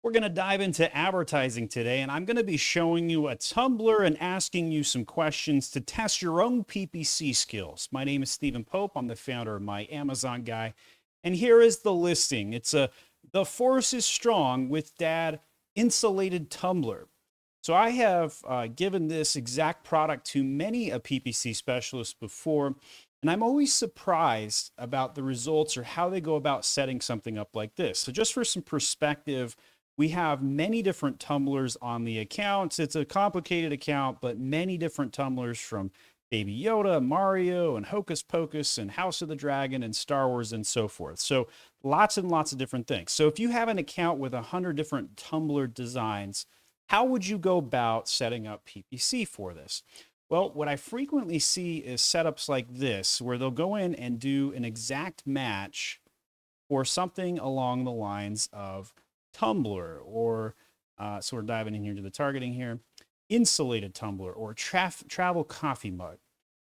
We're going to dive into advertising today, and I'm going to be showing you a tumbler and asking you some questions to test your own PPC skills. My name is Stephen Pope. I'm the founder of My Amazon Guy, and here is the listing. It's The Force is Strong with Dad insulated tumbler. So I have given this exact product to many a PPC specialist before, and I'm always surprised about the results or how they go about setting something up like this. So just for some perspective, we have many different tumblers on the accounts. It's a complicated account, but many different tumblers from Baby Yoda, Mario, and Hocus Pocus, and House of the Dragon, and Star Wars, and so forth. So lots and lots of different things. So if you have an account with 100 different tumbler designs, how would you go about setting up PPC for this? Well, what I frequently see is setups like this, where they'll go in and do an exact match for something along the lines of tumbler, or so we're diving in here to the targeting here, insulated tumbler, or travel coffee mug.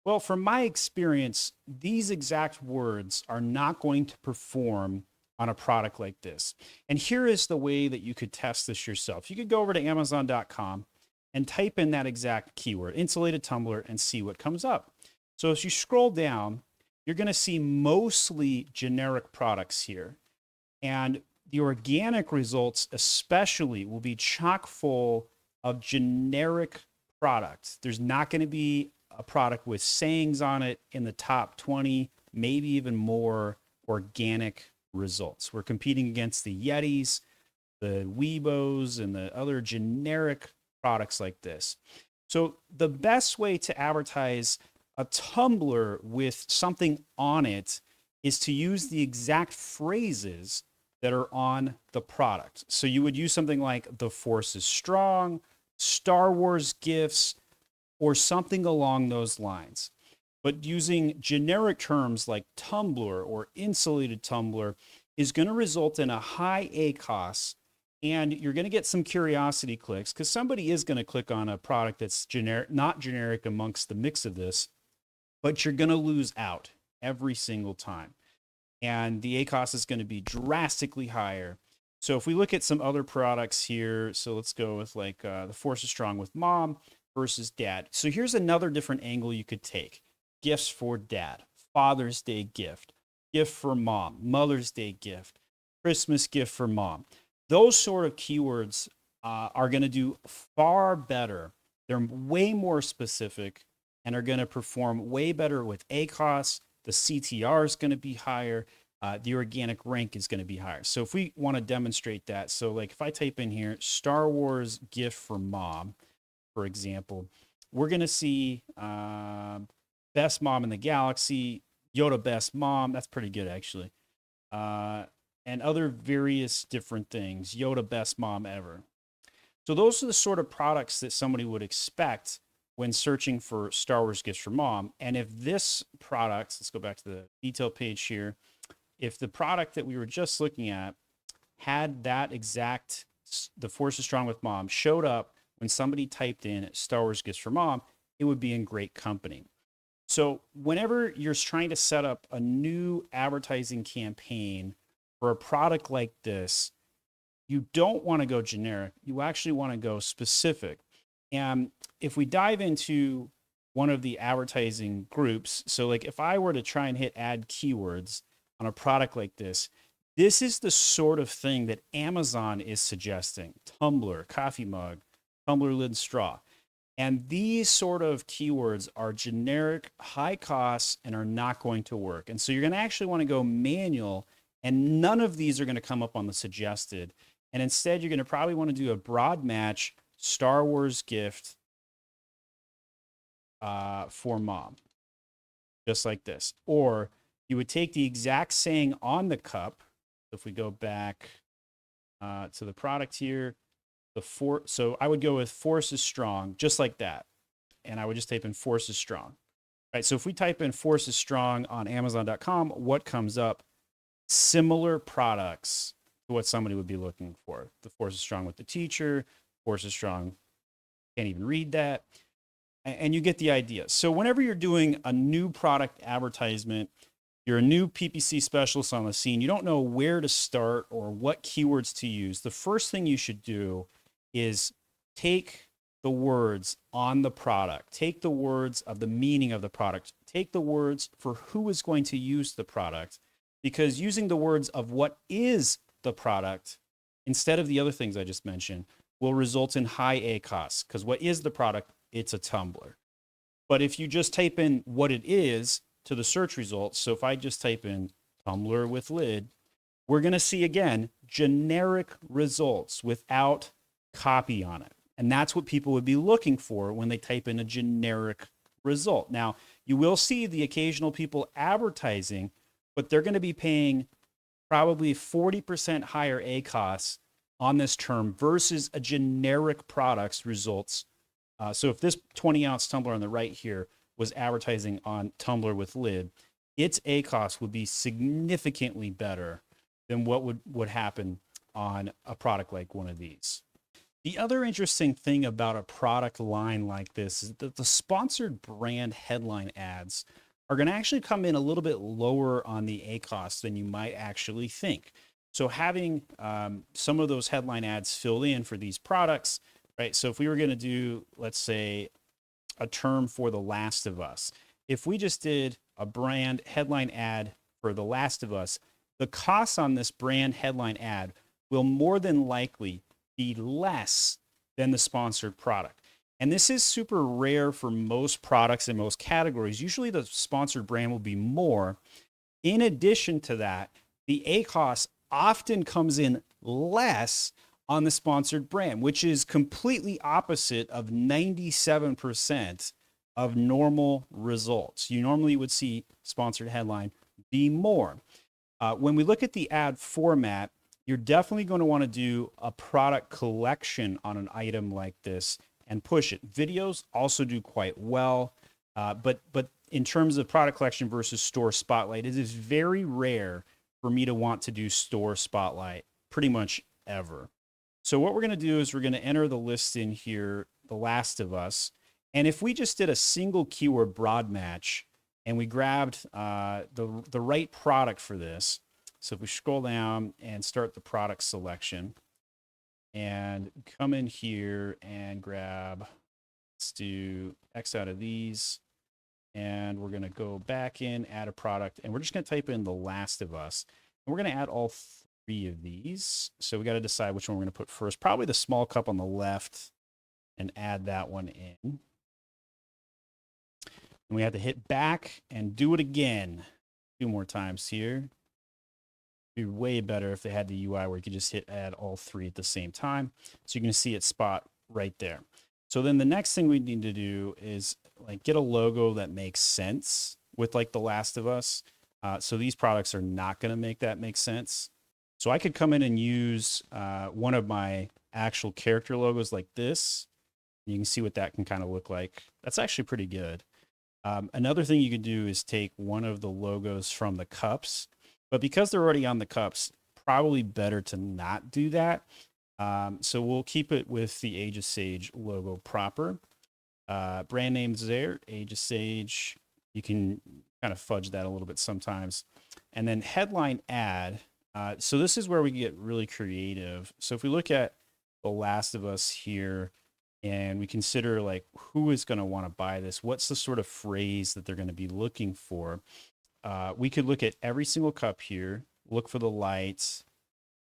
Well, from my experience, these exact words are not going to perform on a product like this. And here is the way that you could test this yourself. You could go over to Amazon.com and type in that exact keyword, insulated tumbler, and see what comes up. So as you scroll down, you're going to see mostly generic products here. And the organic results especially will be chock full of generic products. There's not going to be a product with sayings on it in the top 20, maybe even more organic results. We're competing against the Yetis, the Weebos, and the other generic products like this. So the best way to advertise a tumbler with something on it is to use the exact phrases that are on the product. So you would use something like "The Force is Strong," Star Wars gifts, or something along those lines. But using generic terms like tumbler or insulated tumbler is going to result in a high ACoS, and you're going to get some curiosity clicks because somebody is going to click on a product that's generic, not generic amongst the mix of this, but you're going to lose out every single time. And the ACoS is going to be drastically higher. So if we look at some other products here, so let's go with like The Force is Strong with Mom versus Dad. So here's another different angle you could take. Gifts for Dad, Father's Day gift, gift for Mom, Mother's Day gift, Christmas gift for Mom. Those sort of keywords are going to do far better. They're way more specific and are going to perform way better with ACoS. The CTR is going to be higher. The organic rank is going to be higher. So if we want to demonstrate that, so like if I type in here, Star Wars gift for Mom, for example, we're going to see best mom in the galaxy, Yoda best mom. That's pretty good, actually. And other various different things, Yoda best mom ever. So those are the sort of products that somebody would expect when searching for Star Wars gifts for Mom. And if this product, let's go back to the detail page here, if the product that we were just looking at had that exact The Force is Strong with Mom showed up when somebody typed in Star Wars gifts for Mom, it would be in great company. So whenever you're trying to set up a new advertising campaign for a product like this, you don't want to go generic. You actually want to go specific. And if we dive into one of the advertising groups, so like if I were to try and hit add keywords on a product like this, this is the sort of thing that Amazon is suggesting. Tumbler, coffee mug, tumbler lid straw. And these sort of keywords are generic, high costs, and are not going to work. And so you're going to actually want to go manual, and none of these are going to come up on the suggested. And instead, you're going to probably want to do a broad match Star Wars gift for Mom, just like this. Or you would take the exact saying on the cup. If we go back to the product here, so I would go with Force is Strong, just like that. And I would just type in Force is Strong. Right. So if we type in Force is Strong on Amazon.com, what comes up? Similar products to what somebody would be looking for. The Force is Strong with the teacher, Force is Strong, can't even read that. And you get the idea. So whenever you're doing a new product advertisement, you're a new PPC specialist on the scene, you don't know where to start or what keywords to use, the first thing you should do is take the words on the product, take the words of the meaning of the product, take the words for who is going to use the product, because using the words of what is the product instead of the other things I just mentioned will result in high ACoS, because what is the product? It's a tumbler. But if you just type in what it is to the search results, so if I just type in tumbler with lid, we're going to see again generic results without copy on it. And that's what people would be looking for when they type in a generic result. Now, you will see the occasional people advertising, but they're going to be paying probably 40% higher ACoS on this term versus a generic product's results. So if this 20-ounce tumbler on the right here was advertising on tumbler with lid, its ACoS would be significantly better than what would happen on a product like one of these. The other interesting thing about a product line like this is that the sponsored brand headline ads are going to actually come in a little bit lower on the ACoS than you might actually think. So having some of those headline ads filled in for these products, right? So if we were going to do, let's say, a term for The Last of Us, if we just did a brand headline ad for The Last of Us, the cost on this brand headline ad will more than likely be less than the sponsored product. And this is super rare for most products in most categories. Usually the sponsored brand will be more. In addition to that, the ACoS often comes in less on the sponsored brand, which is completely opposite of 97% of normal results. You normally would see sponsored headline be more. When we look at the ad format, you're definitely going to want to do a product collection on an item like this and push it. Videos also do quite well, but in terms of product collection versus store spotlight, it is very rare for me to want to do store spotlight pretty much ever. So what we're going to do is we're going to enter the list in here, The Last of Us. And if we just did a single keyword broad match and we grabbed the right product for this, so if we scroll down and start the product selection and come in here and grab, let's do X out of these, and we're going to go back in, add a product, and we're just going to type in The Last of Us. And we're going to add all three of these. So we got to decide which one we're going to put first. Probably the small cup on the left, and add that one in. And we have to hit back and do it again 2 more times here. Be way better if they had the UI where you could just hit add all 3 at the same time. So you can see it spot right there. So then the next thing we need to do is like get a logo that makes sense with like The Last of Us. So these products are not going to make that make sense. So I could come in and use one of my actual character logos like this. You can see what that can kind of look like. That's actually pretty good. Another thing you could do is take one of the logos from the cups, but because they're already on the cups, probably better to not do that. So we'll keep it with the Age of Sage logo proper. Brand names there, Age of Sage. You can kind of fudge that a little bit sometimes. And then headline ad. So this is where we get really creative. So if we look at The Last of Us here, and we consider like who is going to want to buy this, what's the sort of phrase that they're going to be looking for, we could look at every single cup here, look for the lights.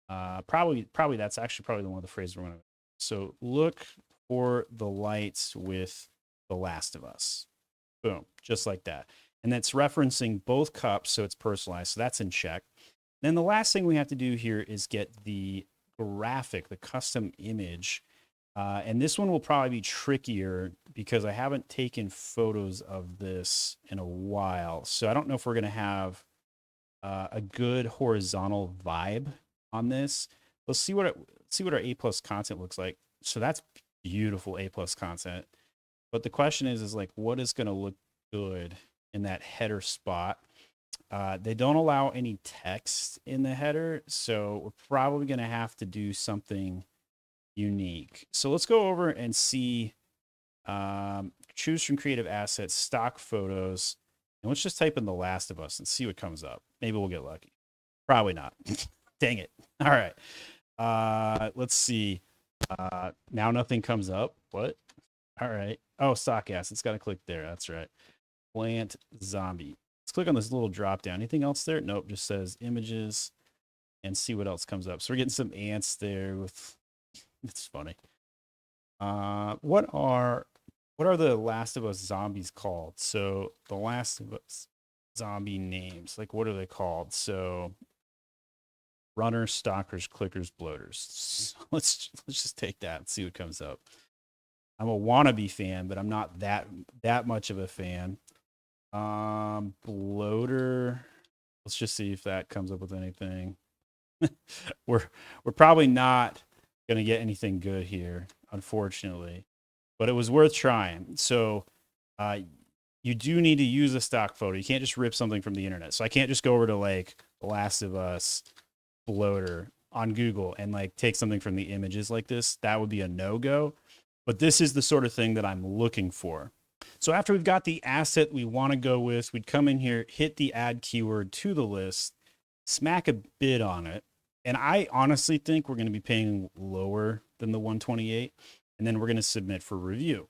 Probably that's actually probably the one of the phrases we're going to. So look for the lights with The Last of Us. Boom, just like that. And that's referencing both cups, so it's personalized. So that's in check. Then the last thing we have to do here is get the graphic, the custom image. And this one will probably be trickier because I haven't taken photos of this in a while. So I don't know if we're going to have a good horizontal vibe on this. Let's see what our A+ content looks like. So that's beautiful A+ content. But the question is like, what is going to look good in that header spot? They don't allow any text in the header, so we're probably going to have to do something unique. So let's go over and see, choose from creative assets, stock photos. And let's just type in The Last of Us and see what comes up. Maybe we'll get lucky. Probably not. Dang it. All right. Let's see. Now nothing comes up. What? All right. Oh, stock assets. Got to click there. That's right. Plant zombie. Let's click on this little drop down. Anything else there? Nope. Just says images and see what else comes up. So we're getting some ants there with, it's funny. What are the Last of Us zombies called? So the Last of Us zombie names, like what are they called? So runners, stalkers, clickers, bloaters. So let's just take that and see what comes up. I'm a wannabe fan, but I'm not that much of a fan. Bloater. Let's just see if that comes up with anything. we're probably not gonna get anything good here, unfortunately, but it was worth trying. So you do need to use a stock photo. You can't just rip something from the internet. So I can't just go over to like The Last of Us bloater on Google and like take something from the images like this. That would be a no-go. But this is the sort of thing that I'm looking for. So after we've got the asset we want to go with, we'd come in here, hit the add keyword to the list, smack a bid on it. And I honestly think we're going to be paying lower than the 128. And then we're going to submit for review.